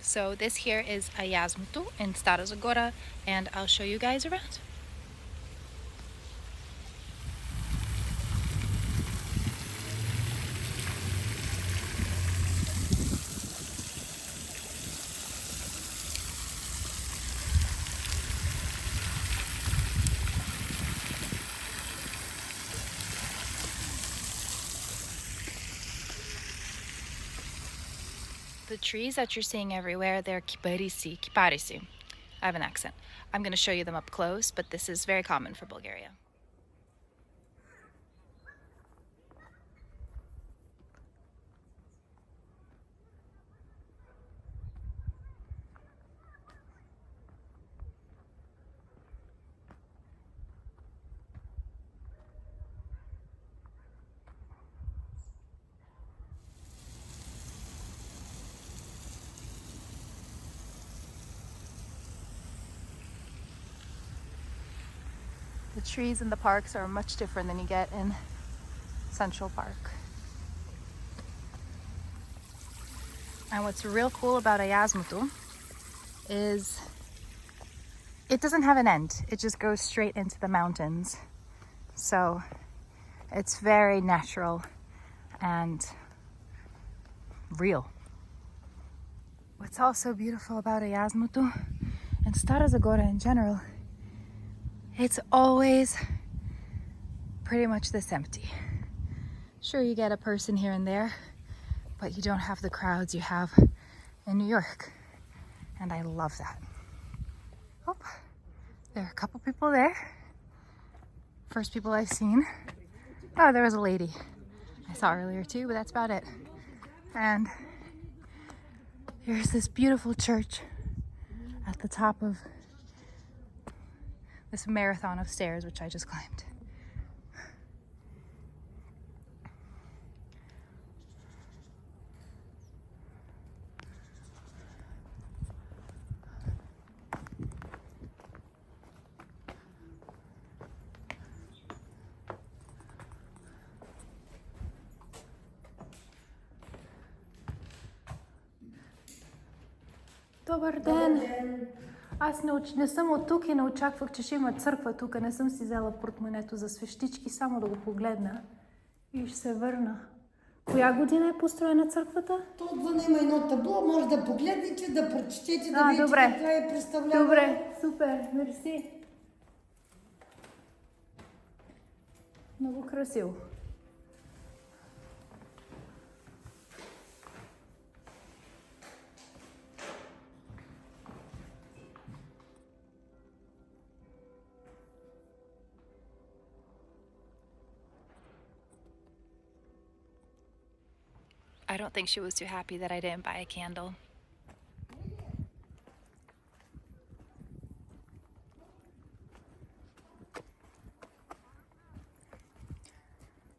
So this here is Ayasmu in Stara Zagora, and I'll show you guys around. The trees that you're seeing everywhere, they're kiparisi. I have an accent. I'm going to show you them up close, but this is very common for Bulgaria. The trees in the parks are much different than you get in Central Park. And what's real cool about Ayasmu is it doesn't have an end. It just goes straight into the mountains. So it's very natural and real. What's also beautiful about Ayasmu and Stara Zagora in general, it's always pretty much this empty. Sure, you get a person here and there, but you don't have the crowds you have in New York. And I love that. Oh, there are a couple people there. First people I've seen. Oh, there was a lady I saw earlier too, but that's about it. And here's this beautiful church at the top of this marathon of stairs, which I just climbed. Добър ден! Аз не съм от тук и не очаквах, че ще има църква тук. Не съм си взела портмонето за свещички, само да го погледна и ще се върна. Коя година е построена църквата? Отвън има едно табло, може да погледнете, да прочетете, да видите какво е представлява. Добре, супер, мерси. Много красиво. I don't think she was too happy that I didn't buy a candle.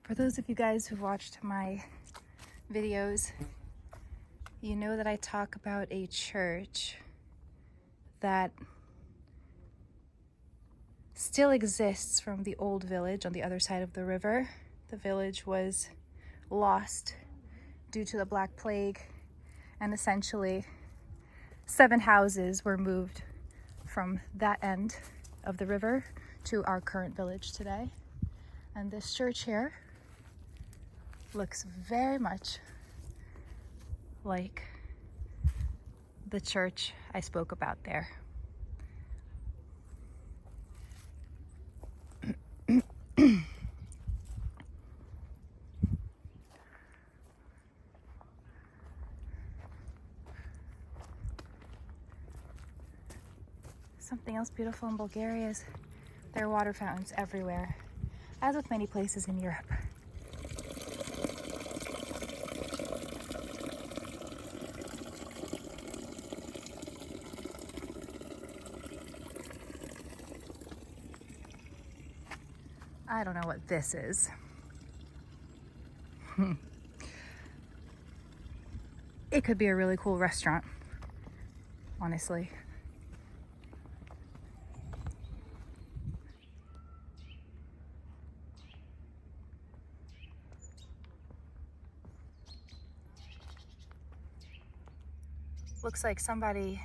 For those of you guys who've watched my videos, you know that I talk about a church that still exists from the old village on the other side of the river. The village was lost due to the Black Plague, and essentially 7 houses were moved from that end of the river to our current village today. And this church here looks very much like the church I spoke about there. Something else beautiful in Bulgaria is there are water fountains everywhere, as with many places in Europe. I don't know what this is. It could be a really cool restaurant, honestly. Looks like somebody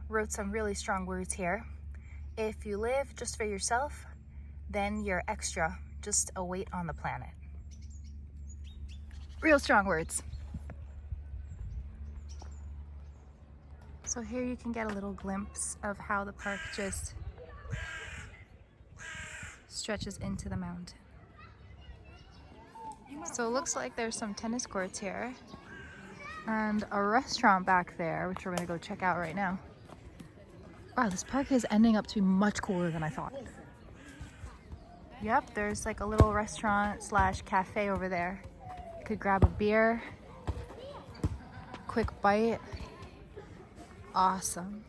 wrote some really strong words here. If you live just for yourself, then you're extra, just a weight on the planet. Real strong words. So here you can get a little glimpse of how the park just stretches into the mountain. So it looks like there's some tennis courts here and a restaurant back there, which we're gonna go check out right now. Wow, this park is ending up to be much cooler than I thought. Yep, there's like a little restaurant slash cafe over there. You could grab a beer, quick bite. Awesome.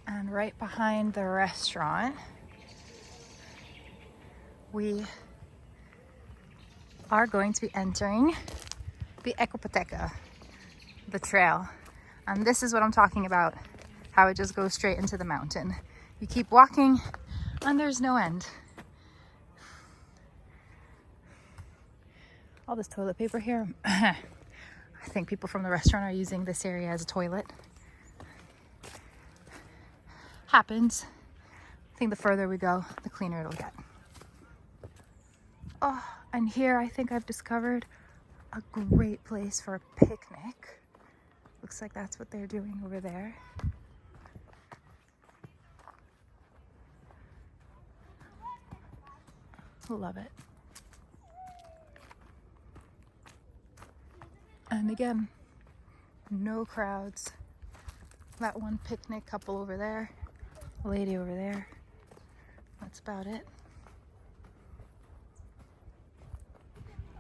And right behind the restaurant, we are going to be entering the Ecopoteca, the trail. And this is what I'm talking about, how it just goes straight into the mountain. You keep walking and there's no end. All this toilet paper here. I think people from the restaurant are using this area as a toilet. Happens. I think the further we go, the cleaner it'll get. Oh, and here I think I've discovered a great place for a picnic. Looks like that's what they're doing over there. Love it. And again, no crowds. That one picnic couple over there, a lady over there. That's about it.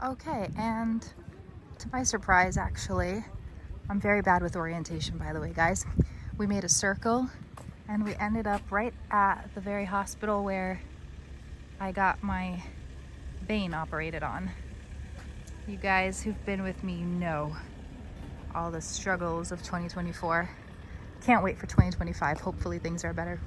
Okay, and to my surprise, actually, I'm very bad with orientation, by the way, guys. We made a circle and we ended up right at the very hospital where I got my vein operated on. You guys who've been with me know all the struggles of 2024. Can't wait for 2025. Hopefully things are better.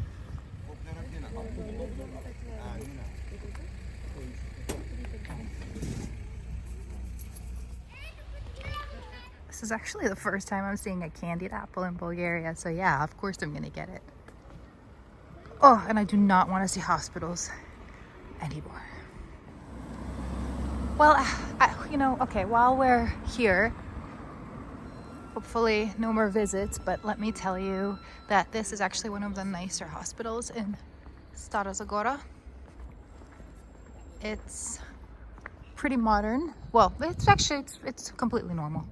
This is actually the first time I'm seeing a candied apple in Bulgaria, so yeah, of course I'm gonna get it. Oh, and I do not want to see hospitals anymore. Well, okay, while we're here, hopefully no more visits, but let me tell you that this is actually one of the nicer hospitals in Stara Zagora. It's pretty modern. Well, it's completely normal.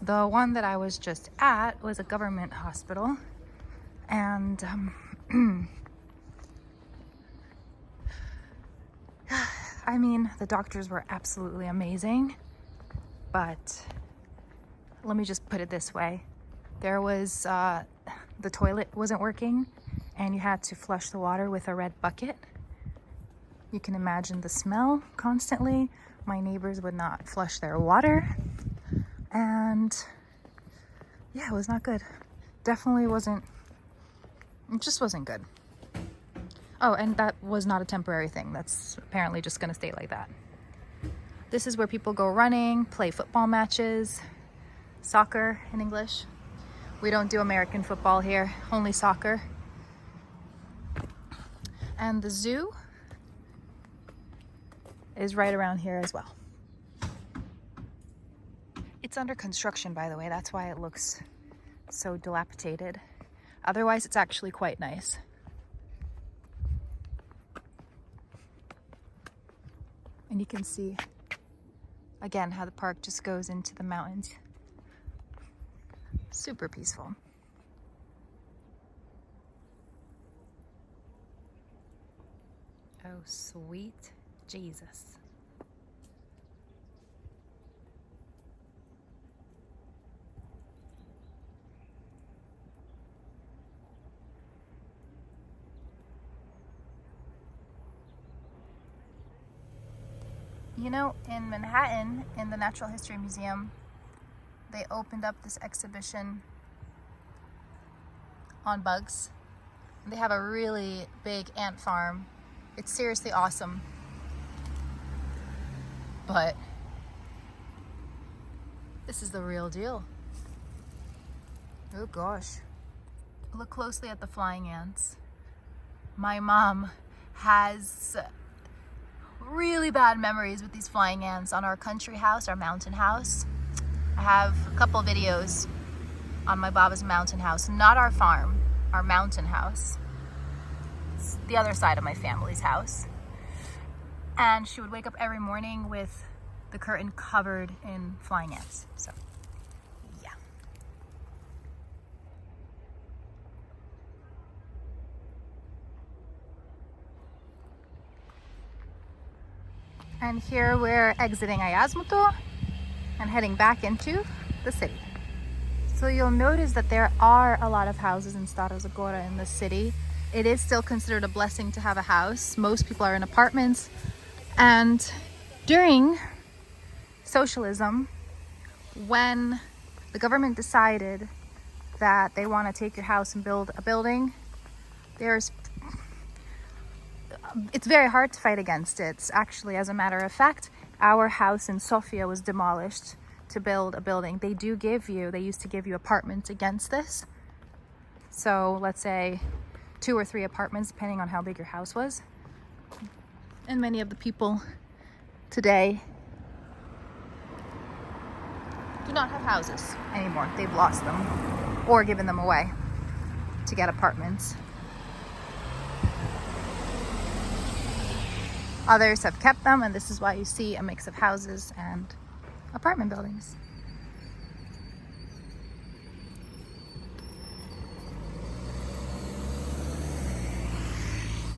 The one that I was just at was a government hospital, and I mean, the doctors were absolutely amazing, but let me just put it this way. There was, the toilet wasn't working and you had to flush the water with a red bucket. You can imagine the smell constantly. My neighbors would not flush their water. And yeah, it was not good. Definitely wasn't, it just wasn't good. Oh, and that was not a temporary thing. That's apparently just gonna stay like that. This is where people go running, play football matches, soccer in English. We don't do American football here, only soccer. And the zoo is right around here as well. It's under construction, by the way. That's why it looks so dilapidated. Otherwise, it's actually quite nice. And you can see, again, how the park just goes into the mountains. Super peaceful. Oh, sweet Jesus. You know, in Manhattan, in the Natural History Museum, they opened up this exhibition on bugs. They have a really big ant farm. It's seriously awesome. But this is the real deal. Oh gosh. Look closely at the flying ants. My mom has really bad memories with these flying ants on our country house, our mountain house. I have a couple videos on my Baba's mountain house, not our farm, our mountain house. It's the other side of my family's house. And she would wake up every morning with the curtain covered in flying ants. So, yeah. And here we're exiting Ayasmu and heading back into the city. So you'll notice that there are a lot of houses in Stara Zagora in the city. It is still considered a blessing to have a house. Most people are in apartments. And during socialism, when the government decided that they want to take your house and build a building, it's very hard to fight against it. Actually, as a matter of fact, our house in Sofia was demolished to build a building. They used to give you apartments against this. So let's say 2 or 3 apartments, depending on how big your house was. And many of the people today do not have houses anymore. They've lost them or given them away to get apartments. Others have kept them, and this is why you see a mix of houses and apartment buildings.